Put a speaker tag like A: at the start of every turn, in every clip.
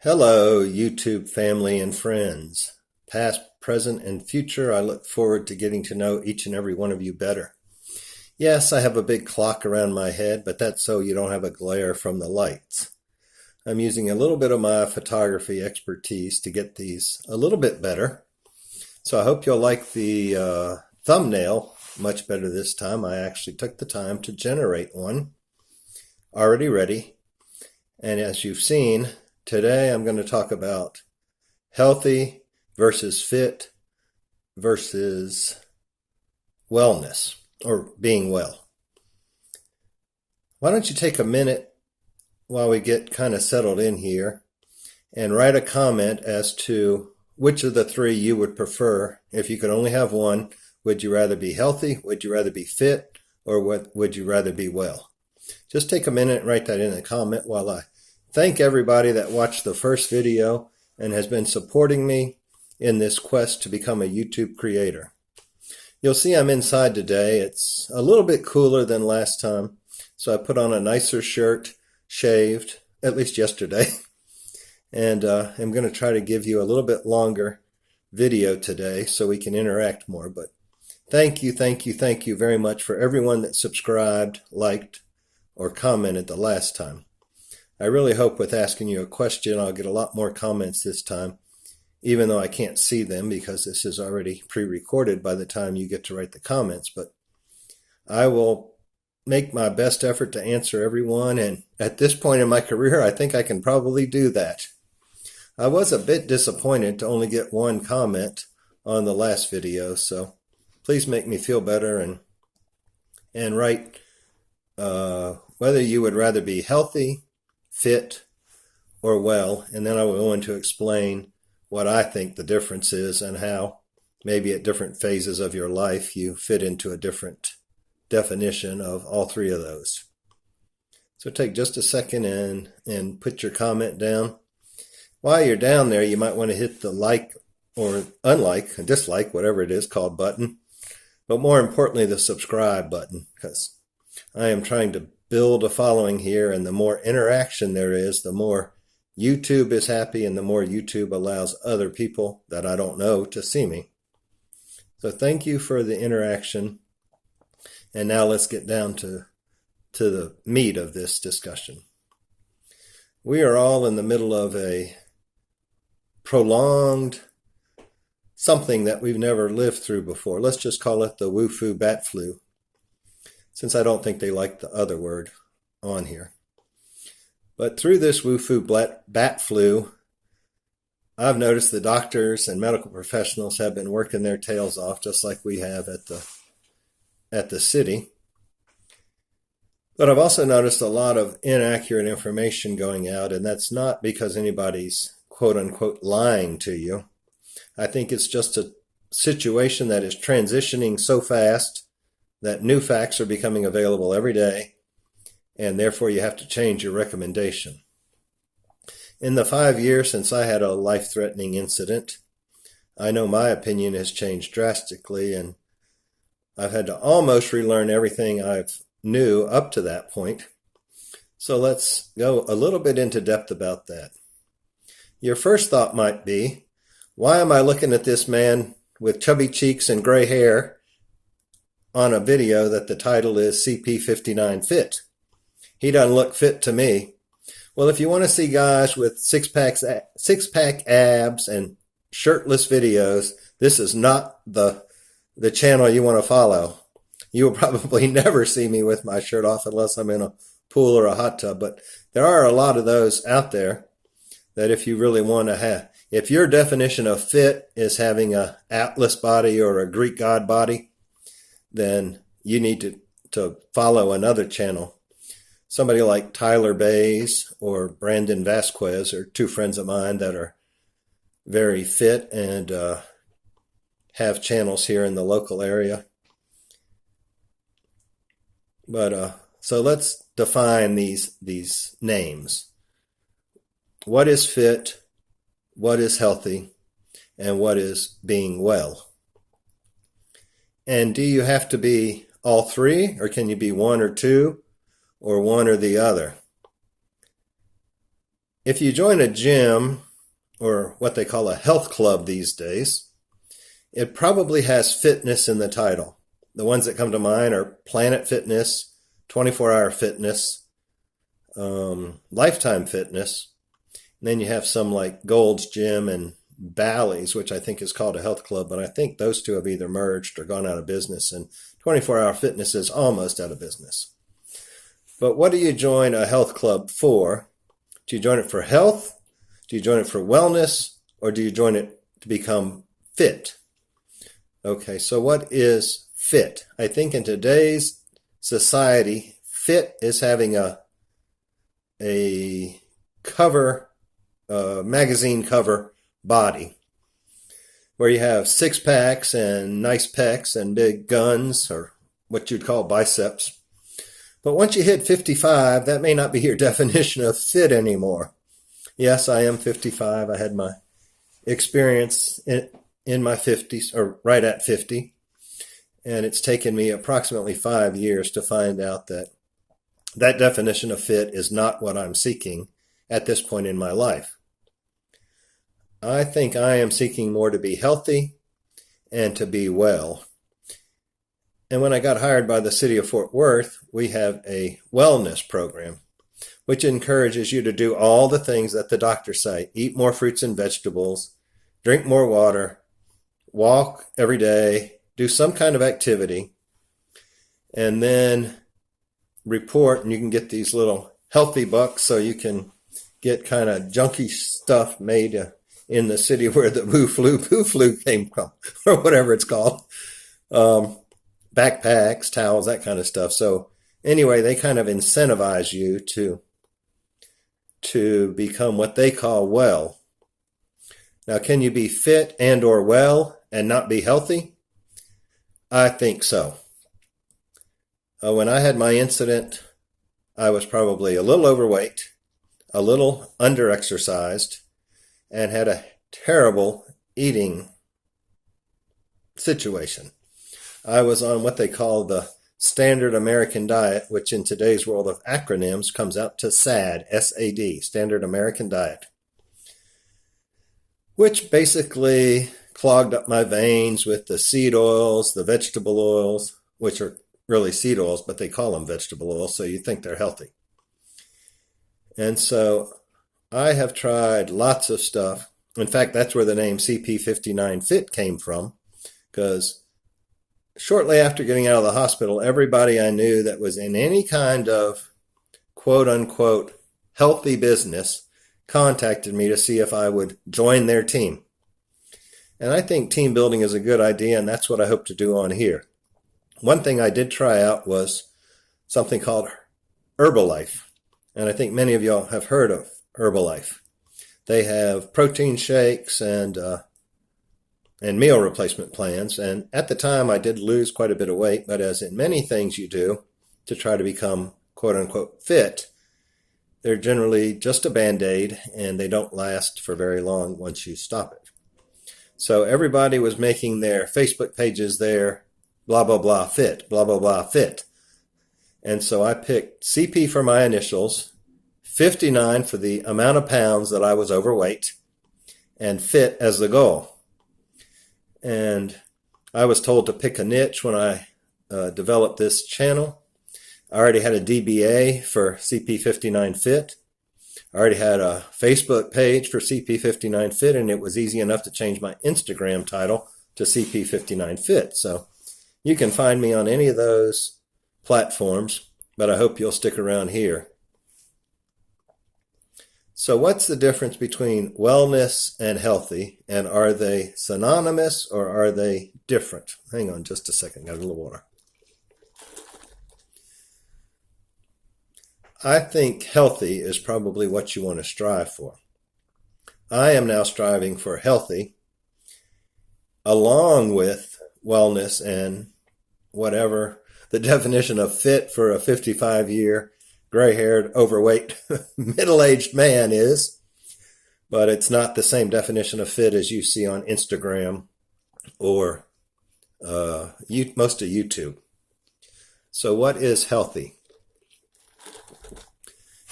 A: Hello, YouTube family and friends. Past, present, and future, I look forward to getting to know each and every one of you better. Yes, I have a big clock around my head, but that's so you don't have a glare from the lights. I'm using a little bit of my photography expertise to get these a little bit better. So I hope you'll like the thumbnail much better this time. I actually took the time to generate one, already ready. And as you've seen, today I'm going to talk about healthy versus fit versus wellness or being well. Why don't you take a minute while we get kind of settled in here and write a comment as to which of the three you would prefer. If you could only have one, would you rather be healthy? Would you rather be fit? Or would you rather be well? Just take a minute and write that in a comment while I thank everybody that watched the first video and has been supporting me in this quest to become a YouTube creator. You'll see I'm inside today. It's a little bit cooler than last time, so I put on a nicer shirt, shaved, at least yesterday, and I'm going to try to give you a little bit longer video today so we can interact more. But thank you very much for everyone that subscribed, liked, or commented the last time. I really hope with asking you a question, I'll get a lot more comments this time, even though I can't see them because this is already pre-recorded by the time you get to write the comments. But I will make my best effort to answer everyone, and at this point in my career, I think I can probably do that. I was a bit disappointed to only get one comment on the last video, so please make me feel better and write whether you would rather be healthy, fit, or well, and then I will go into explain what I think the difference is and how maybe at different phases of your life you fit into a different definition of all three of those. So take just a second and put your comment down. While you're down there, you might want to hit the like or unlike, dislike, whatever it is called button, but more importantly the subscribe button, because I am trying to build a following here, and the more interaction there is, the more YouTube is happy and the more YouTube allows other people that I don't know to see me. So thank you for the interaction. And now let's get down to the meat of this discussion. We are all in the middle of a prolonged something that we've never lived through before. Let's just call it the Wu-Fu bat flu, since I don't think they like the other word on here. But through this Wu-Fu bat flu, I've noticed the doctors and medical professionals have been working their tails off, just like we have at the city. But I've also noticed a lot of inaccurate information going out, and that's not because anybody's quote-unquote lying to you. I think it's just a situation that is transitioning so fast that new facts are becoming available every day, and therefore you have to change your recommendation. In the 5 years since I had a life-threatening incident, I know my opinion has changed drastically, and I've had to almost relearn everything I've knew up to that point. So let's go a little bit into depth about that. Your first thought might be, why am I looking at this man with chubby cheeks and gray hair on a video that the title is CP59 Fit? He doesn't look fit to me. Well, if you want to see guys with six-pack abs and shirtless videos, this is not the channel you want to follow. You will probably never see me with my shirt off unless I'm in a pool or a hot tub. But there are a lot of those out there that if you really want to have, if your definition of fit is having a Atlas body or a Greek god body, then you need to follow another channel. Somebody like Tyler Bays or Brandon Vasquez are two friends of mine that are very fit and have channels here in the local area. But so let's define these names. What is fit? What is healthy? And what is being well? And do you have to be all three, or can you be one or two, or one or the other? If you join a gym, or what they call a health club these days, it probably has fitness in the title. The ones that come to mind are Planet Fitness, 24-Hour Fitness, Lifetime Fitness. And then you have some like Gold's Gym and Bally's, which I think is called a health club, but I think those two have either merged or gone out of business, and 24-Hour Fitness is almost out of business. But what do you join a health club for? Do you join it for health? Do you join it for wellness? Or do you join it to become fit? Okay, so what is fit? I think in today's society, fit is having a cover, magazine cover body, where you have six packs and nice pecs and big guns, or what you'd call biceps. But once you hit 55, that may not be your definition of fit anymore. Yes, I am 55. I had my experience in my 50s, or right at 50. And it's taken me approximately 5 years to find out that that definition of fit is not what I'm seeking at this point in my life. I think I am seeking more to be healthy and to be well. And when I got hired by the city of Fort Worth, we have a wellness program, which encourages you to do all the things that the doctors say. Eat more fruits and vegetables, drink more water, walk every day, do some kind of activity, and then report, and you can get these little healthy bucks so you can get kind of junky stuff made in the city where the poo flu came from, or whatever it's called. Backpacks, towels, that kind of stuff. So anyway, they kind of incentivize you to become what they call well. Now, can you be fit and or well and not be healthy? I think so. When I had my incident, I was probably a little overweight, a little under-exercised, and had a terrible eating situation. I was on what they call the Standard American Diet, which in today's world of acronyms comes out to SAD, S-A-D, Standard American Diet, which basically clogged up my veins with the seed oils, the vegetable oils, which are really seed oils, but they call them vegetable oils, so you think they're healthy. And so I have tried lots of stuff. In fact, that's where the name CP59 Fit came from, because shortly after getting out of the hospital, everybody I knew that was in any kind of quote-unquote healthy business contacted me to see if I would join their team. And I think team building is a good idea, and that's what I hope to do on here. One thing I did try out was something called Herbalife, and I think many of y'all have heard of Herbalife. They have protein shakes and meal replacement plans. And at the time, I did lose quite a bit of weight, but as in many things you do to try to become quote-unquote fit, they're generally just a Band-Aid, and they don't last for very long once you stop it. So everybody was making their Facebook pages there, blah, blah, blah, fit, blah, blah, blah, fit. And so I picked CP for my initials, 59 for the amount of pounds that I was overweight, and fit as the goal. And I was told to pick a niche when I developed this channel. I already had a DBA for CP59 Fit. I already had a Facebook page for CP59 Fit, and it was easy enough to change my Instagram title to CP59 Fit. So you can find me on any of those platforms, but I hope you'll stick around here. So what's the difference between wellness and healthy, and are they synonymous or are they different? Hang on just a second, got a little water. I think healthy is probably what you want to strive for. I am now striving for healthy along with wellness and whatever the definition of fit for a 55-year gray-haired, overweight, middle-aged man is, but it's not the same definition of fit as you see on Instagram or most of YouTube. So what is healthy?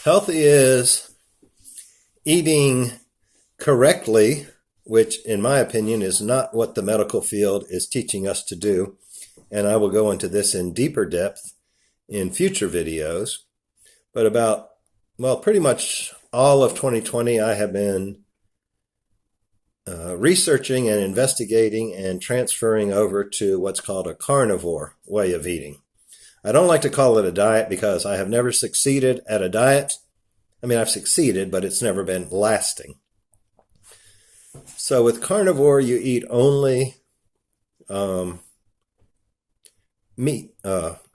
A: Healthy is eating correctly, which in my opinion is not what the medical field is teaching us to do. And I will go into this in deeper depth in future videos. But pretty much all of 2020, I have been researching and investigating and transferring over to what's called a carnivore way of eating. I don't like to call it a diet because I have never succeeded at a diet. I mean, I've succeeded, but it's never been lasting. So with carnivore, you eat only meat,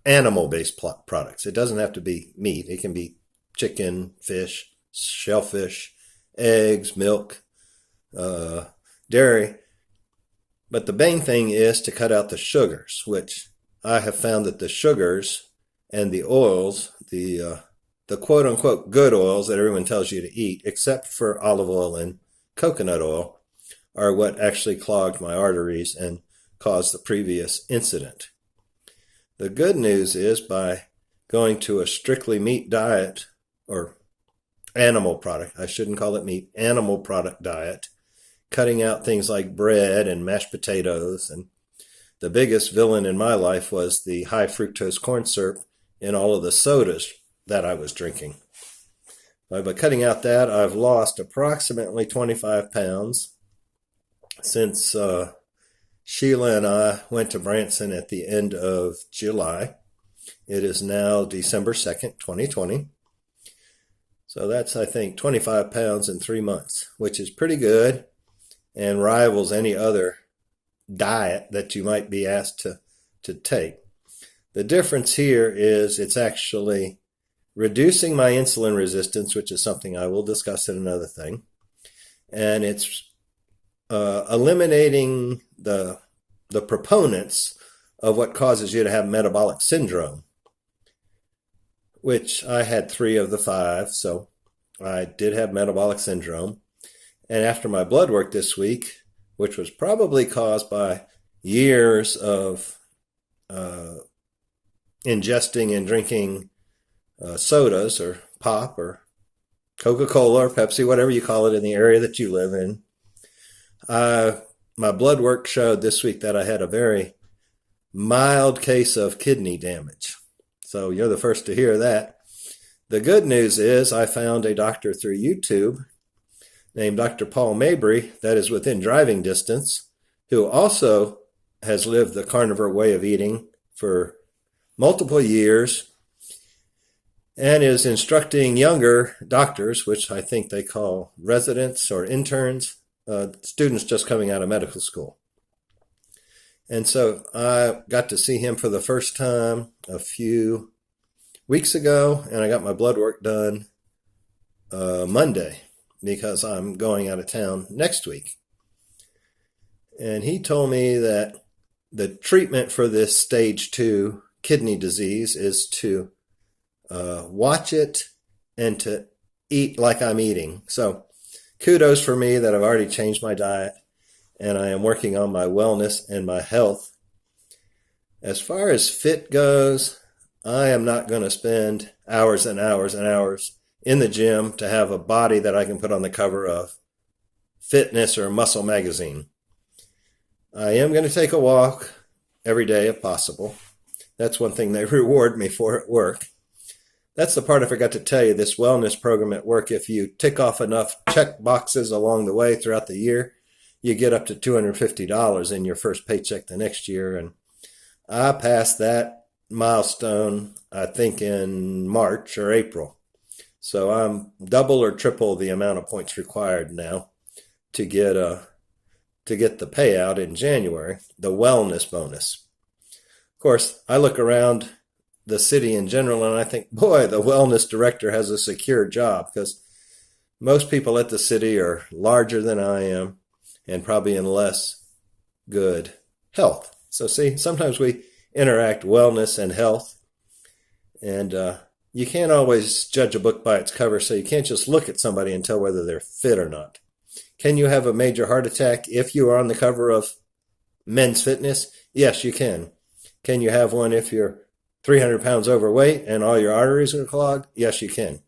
A: animal-based products. It doesn't have to be meat. It can be chicken, fish, shellfish, eggs, milk, dairy. But the main thing is to cut out the sugars, which I have found that the sugars and the oils, the quote-unquote good oils that everyone tells you to eat, except for olive oil and coconut oil, are what actually clogged my arteries and caused the previous incident. The good news is by going to a strictly meat diet, or animal product, I shouldn't call it meat, animal product diet, cutting out things like bread and mashed potatoes. And the biggest villain in my life was the high fructose corn syrup in all of the sodas that I was drinking. By cutting out that, I've lost approximately 25 pounds since Sheila and I went to Branson at the end of July. It is now December 2nd, 2020. So that's, I think, 25 pounds in 3 months, which is pretty good and rivals any other diet that you might be asked to take. The difference here is it's actually reducing my insulin resistance, which is something I will discuss in another thing. And it's eliminating the proponents of what causes you to have metabolic syndrome, which I had 3 of the 5, so I did have metabolic syndrome. And after my blood work this week, which was probably caused by years of ingesting and drinking sodas or pop or Coca-Cola or Pepsi, whatever you call it in the area that you live in, my blood work showed this week that I had a very mild case of kidney damage. So you're the first to hear that. The good news is I found a doctor through YouTube named Dr. Paul Mabry that is within driving distance, who also has lived the carnivore way of eating for multiple years and is instructing younger doctors, which I think they call residents or interns, students just coming out of medical school. And so I got to see him for the first time a few weeks ago, and I got my blood work done Monday because I'm going out of town next week. And he told me that the treatment for this stage 2 kidney disease is to watch it and to eat like I'm eating. So kudos for me that I've already changed my diet and I am working on my wellness and my health. As far as fit goes, I am not going to spend hours and hours and hours in the gym to have a body that I can put on the cover of Fitness or Muscle magazine. I am going to take a walk every day if possible. That's one thing they reward me for at work. That's the part I forgot to tell you, this wellness program at work, if you tick off enough check boxes along the way throughout the year, you get up to $250 in your first paycheck the next year. And I passed that milestone, I think, in March or April. So I'm double or triple the amount of points required now to get the payout in January, the wellness bonus. Of course, I look around the city in general and I think, boy, the wellness director has a secure job, because most people at the city are larger than I am and probably in less good health. So see, sometimes we interact wellness and health, and you can't always judge a book by its cover, so you can't just look at somebody and tell whether they're fit or not. Can you have a major heart attack if you are on the cover of Men's Fitness? Yes, you can. Can you have one if you're 300 pounds overweight and all your arteries are clogged? Yes, you can.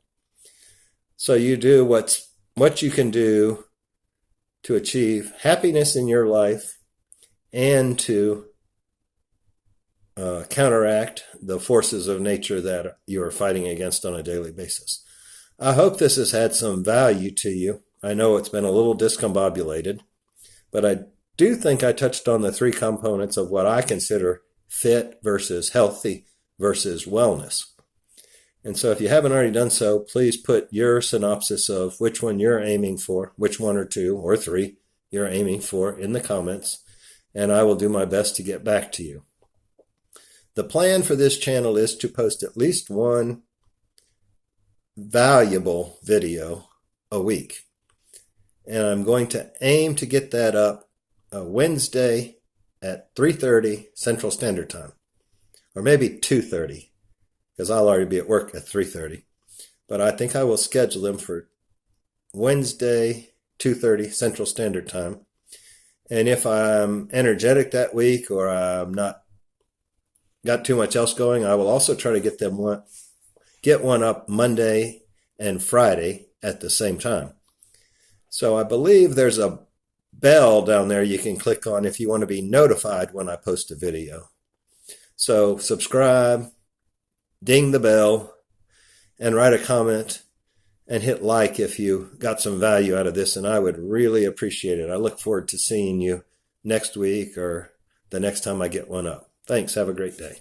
A: So you do what's what you can do to achieve happiness in your life and to counteract the forces of nature that you are fighting against on a daily basis. I hope this has had some value to you. I know it's been a little discombobulated, but I do think I touched on the three components of what I consider fit versus healthy versus wellness. And so if you haven't already done so, please put your synopsis of which one you're aiming for, which one or two or three you're aiming for in the comments, and I will do my best to get back to you. The plan for this channel is to post at least one valuable video a week. And I'm going to aim to get that up Wednesday at 3:30 Central Standard Time, or maybe 2:30, because I'll already be at work at 3:30. But I think I will schedule them for Wednesday, 2:30 Central Standard Time. And if I'm energetic that week or I'm not got too much else going, I will also try to get one up Monday and Friday at the same time. So I believe there's a bell down there you can click on if you want to be notified when I post a video. So subscribe, ding the bell, and write a comment and hit like if you got some value out of this, and I would really appreciate it. I look forward to seeing you next week or the next time I get one up. Thanks. Have a great day.